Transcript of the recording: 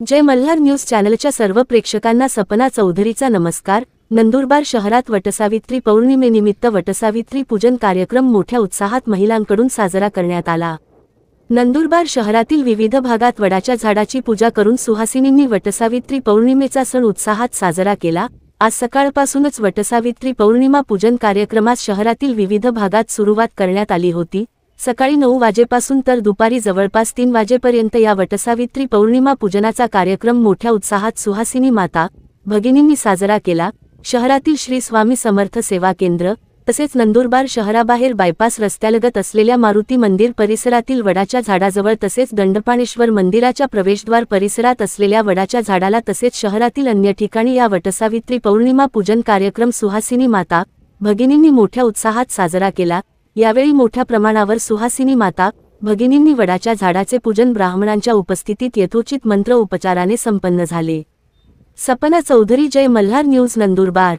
जय Malhar news चॅनलच्या सर्व प्रेक्षकांना सपना चौधरीचा नमस्कार। नंदुरबार शहरात वटसावित्री पौर्णिमेनिमित्त वटसावित्री पूजन कार्यक्रम मोठ्या उत्साहात महिलांकडून साजरा करण्यात आला। नंदुरबार शहरातील विविध भागात वडाच्या झाडाची पूजा करून सुहासिनींनी वटसावित्री पौर्णिमेचा सण उत्साहात साजरा केला। आज सकाळपासूनच वटसावित्री पौर्णिमा पूजन कार्यक्रमास शहरातील विविध भागात सुरुवात करण्यात आली होती। सकाळी 9 वाजेपासून तर दुपारी जवळपास 3 वाजेपर्यंत या वटसावित्री पौर्णिमा पूजनाचा कार्यक्रम मोठ्या उत्साहात सुहासिनी माता भगिनींनी साजरा केला। शहरातील श्री स्वामी समर्थ सेवा केंद्र तसेच नंदुरबार शहराबाहेर बायपास रस्त्यालगत असलेल्या मारुती मंदिर परिसरातील वडाच्या झाडाजवळ तसेच दंडपाणेश्वर मंदिराच्या प्रवेशद्वार परिसरात असलेल्या वडाच्या झाडाला तसेच शहरातील अन्य ठिकाणी या वटसावित्री पौर्णिमा पूजन कार्यक्रम सुहासिनी माता भगिनींनी मोठ्या उत्साहात साजरा केला। यावेळी मोठ्या प्रमाणावर सुहासिनी माता भगिनींनी वडाच्या झाडाचे पूजन ब्राह्मणांच्या उपस्थितीत यथोचित मंत्र उपचाराने संपन्न झाले। सपना चौधरी, जय मल्हार न्यूज, नंदुरबार।